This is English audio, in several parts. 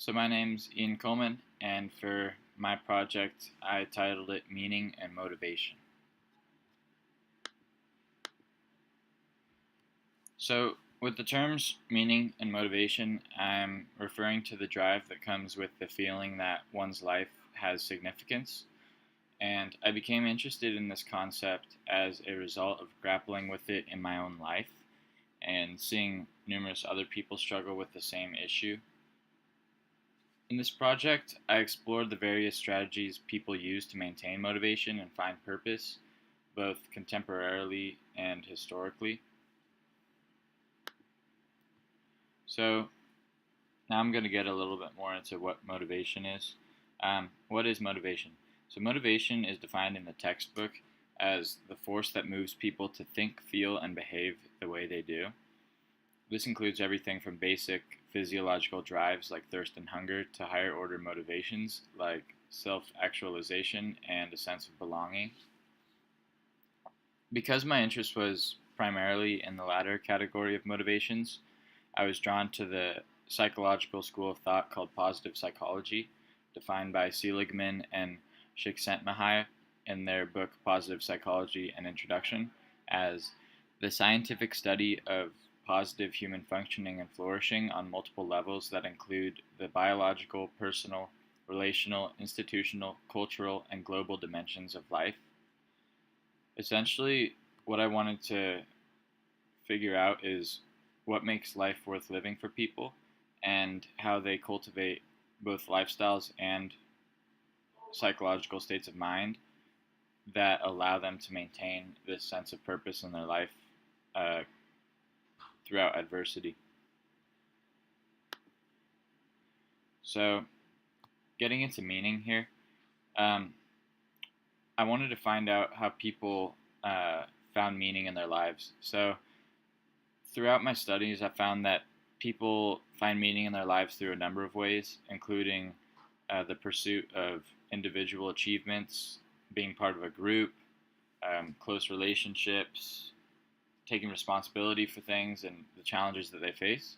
So my name's Ian Coleman, and for my project, I titled it Meaning and Motivation. So with the terms meaning and motivation, I'm referring to the drive that comes with the feeling that one's life has significance. And I became interested in this concept as a result of grappling with it in my own life and seeing numerous other people struggle with the same issue. In this project, I explored the various strategies people use to maintain motivation and find purpose, both contemporarily and historically. So, now I'm going to get a little bit more into what motivation is. What is motivation? So, motivation is defined in the textbook as the force that moves people to think, feel, and behave the way they do. This includes everything from basic physiological drives like thirst and hunger to higher order motivations like self actualization and a sense of belonging. Because my interest was primarily in the latter category of motivations, I was drawn to the psychological school of thought called positive psychology, defined by Seligman and Csikszentmihalyi in their book Positive Psychology: An Introduction, as the scientific study of positive human functioning and flourishing on multiple levels that include the biological, personal, relational, institutional, cultural, and global dimensions of life. Essentially, what I wanted to figure out is what makes life worth living for people and how they cultivate both lifestyles and psychological states of mind that allow them to maintain this sense of purpose in their life uh, throughout adversity. So, getting into meaning here, um, I wanted to find out how people found meaning in their lives. So, throughout my studies, I found that people find meaning in their lives through a number of ways, including the pursuit of individual achievements, being part of a group, close relationships, taking responsibility for things and the challenges that they face.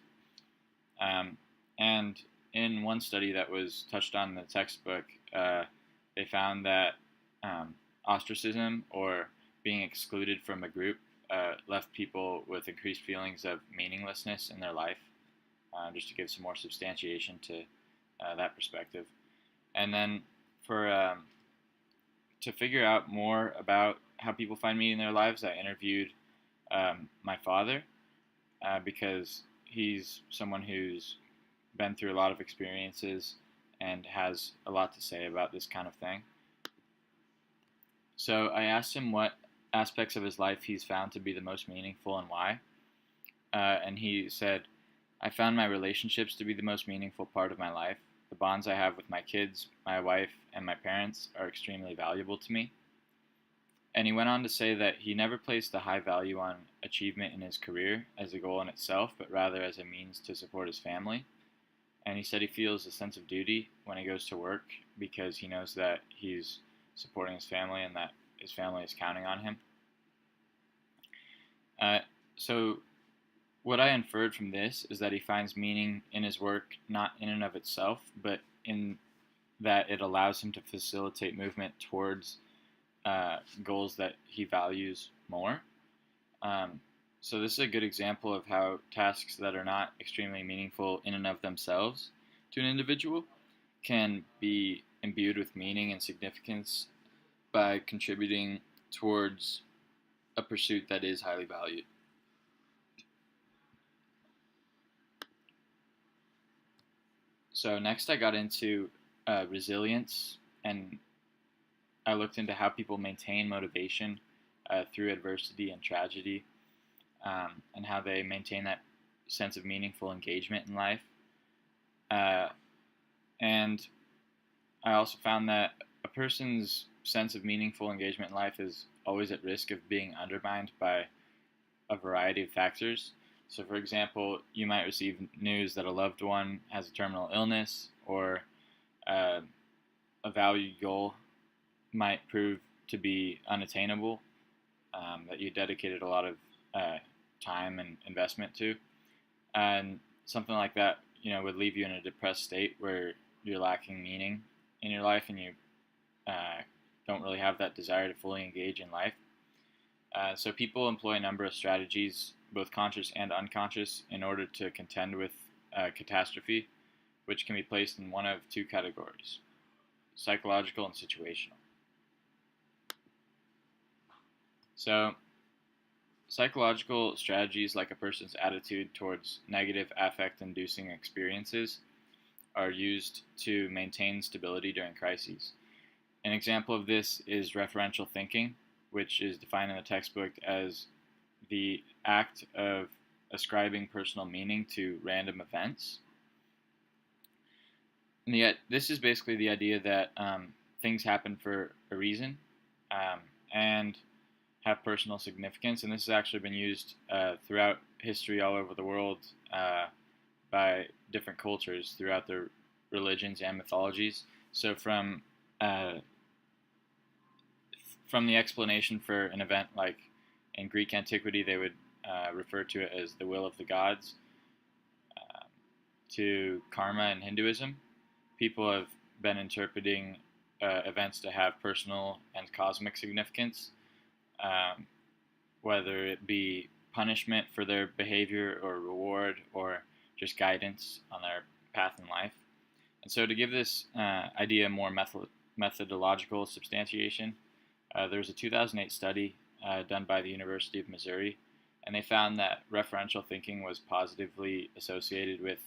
Um, and in one study that was touched on in the textbook, they found that um, ostracism or being excluded from a group left people with increased feelings of meaninglessness in their life, just to give some more substantiation to that perspective. And then for to figure out more about how people find meaning in their lives, I interviewed my father because he's someone who's been through a lot of experiences and has a lot to say about this kind of thing. So I asked him what aspects of his life he's found to be the most meaningful and why. And he said, I found my relationships to be the most meaningful part of my life. The bonds I have with my kids, my wife, and my parents are extremely valuable to me. And he went on to say that he never placed a high value on achievement in his career as a goal in itself, but rather as a means to support his family. And he said he feels a sense of duty when he goes to work because he knows that he's supporting his family and that his family is counting on him. Uh, so, what I inferred from this is that he finds meaning in his work not in and of itself, but in that it allows him to facilitate movement towards goals that he values more. Um, so this is a good example of how tasks that are not extremely meaningful in and of themselves to an individual can be imbued with meaning and significance by contributing towards a pursuit that is highly valued. So next I got into resilience, and I looked into how people maintain motivation through adversity and tragedy, and how they maintain that sense of meaningful engagement in life. Uh, and I also found that a person's sense of meaningful engagement in life is always at risk of being undermined by a variety of factors. So, for example, you might receive news that a loved one has a terminal illness, or uh, a valued goal might prove to be unattainable, that you dedicated a lot of time and investment to. And something like that would leave you in a depressed state where you're lacking meaning in your life and you uh, don't really have that desire to fully engage in life. So people employ a number of strategies, both conscious and unconscious, in order to contend with catastrophe, which can be placed in one of two categories: psychological and situational. So, psychological strategies, like a person's attitude towards negative affect-inducing experiences, are used to maintain stability during crises. An example of this is referential thinking, which is defined in the textbook as the act of ascribing personal meaning to random events. And yet, this is basically the idea that things happen for a reason and have personal significance. And this has actually been used throughout history all over the world by different cultures throughout their religions and mythologies. So from the explanation for an event, like in Greek antiquity, they would refer to it as the will of the gods, to karma in Hinduism. People have been interpreting events to have personal and cosmic significance, whether it be punishment for their behavior or reward or just guidance on their path in life. And so to give this idea more methodological substantiation, there was a 2008 study done by the University of Missouri, and they found that referential thinking was positively associated with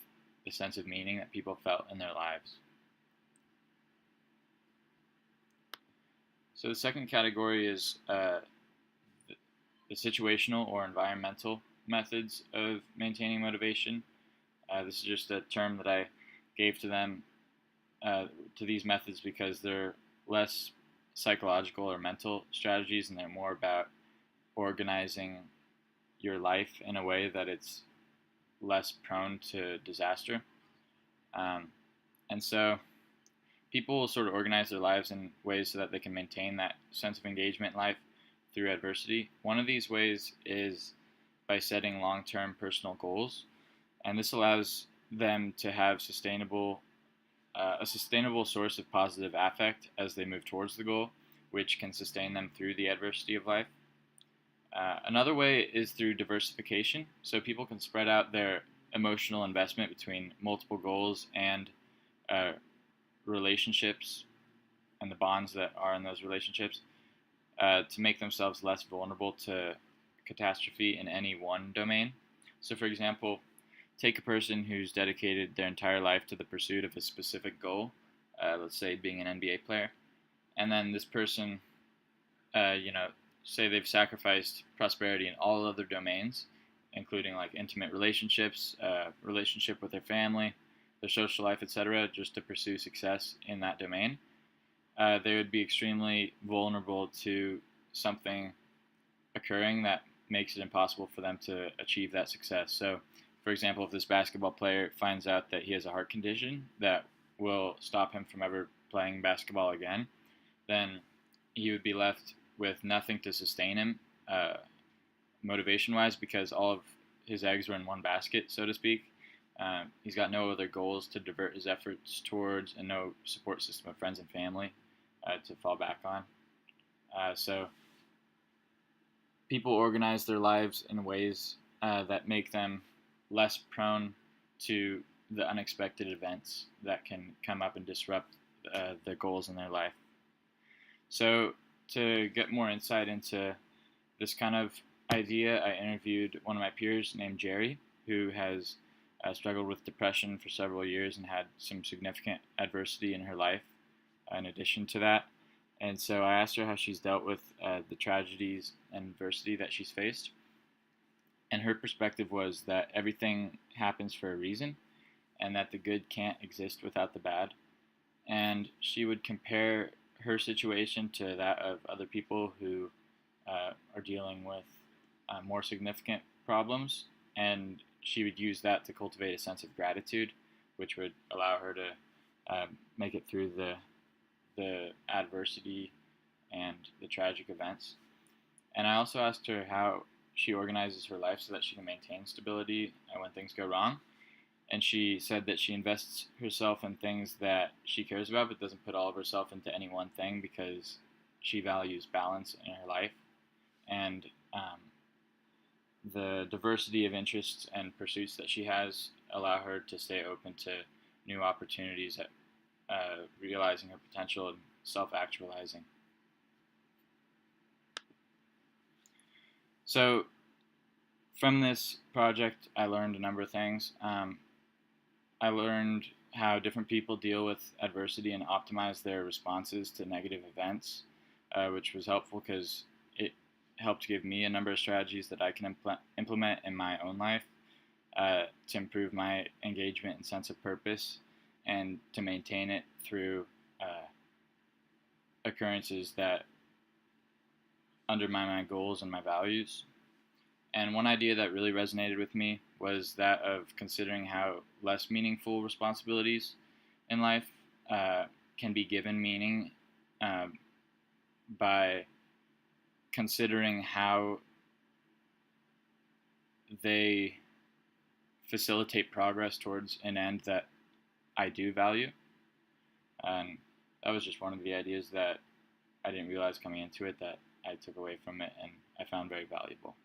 the sense of meaning that people felt in their lives. So the second category is the situational or environmental methods of maintaining motivation. This is just a term that I gave to them, to these methods, because they're less psychological or mental strategies, and they're more about organizing your life in a way that it's less prone to disaster. And so people will sort of organize their lives in ways so that they can maintain that sense of engagement in life through adversity. One of these ways is by setting long-term personal goals, and this allows them to have a sustainable source of positive affect as they move towards the goal, which can sustain them through the adversity of life. Another way is through diversification, so people can spread out their emotional investment between multiple goals and relationships and the bonds that are in those relationships to make themselves less vulnerable to catastrophe in any one domain. So, for example, take a person who's dedicated their entire life to the pursuit of a specific goal, let's say being an NBA player, and then this person, say they've sacrificed prosperity in all other domains, including like intimate relationships, relationship with their family, their social life, etc., just to pursue success in that domain. They would be extremely vulnerable to something occurring that makes it impossible for them to achieve that success. So, for example, if this basketball player finds out that he has a heart condition that will stop him from ever playing basketball again, then he would be left with nothing to sustain him motivation-wise, because all of his eggs were in one basket, so to speak. He's got no other goals to divert his efforts towards, and no support system of friends and family to fall back on. So people organize their lives in ways that make them less prone to the unexpected events that can come up and disrupt the goals in their life. So to get more insight into this kind of idea, I interviewed one of my peers named Jerry, who has struggled with depression for several years and had some significant adversity in her life in addition to that. And so I asked her how she's dealt with the tragedies and adversity that she's faced. And her perspective was that everything happens for a reason, and that the good can't exist without the bad. And she would compare her situation to that of other people who are dealing with more significant problems, and she would use that to cultivate a sense of gratitude, which would allow her to make it through the adversity and the tragic events. And I also asked her how she organizes her life so that she can maintain stability when things go wrong. And she said that she invests herself in things that she cares about, but doesn't put all of herself into any one thing because she values balance in her life. And the diversity of interests and pursuits that she has allow her to stay open to new opportunities at realizing her potential and self-actualizing. So from this project, I learned a number of things. I learned how different people deal with adversity and optimize their responses to negative events, which was helpful because it helped give me a number of strategies that I can implement in my own life to improve my engagement and sense of purpose, and to maintain it through occurrences that undermine my goals and my values. And one idea that really resonated with me was that of considering how less meaningful responsibilities in life can be given meaning by considering how they facilitate progress towards an end that I do value. And that was just one of the ideas that I didn't realize coming into it that I took away from it and I found very valuable.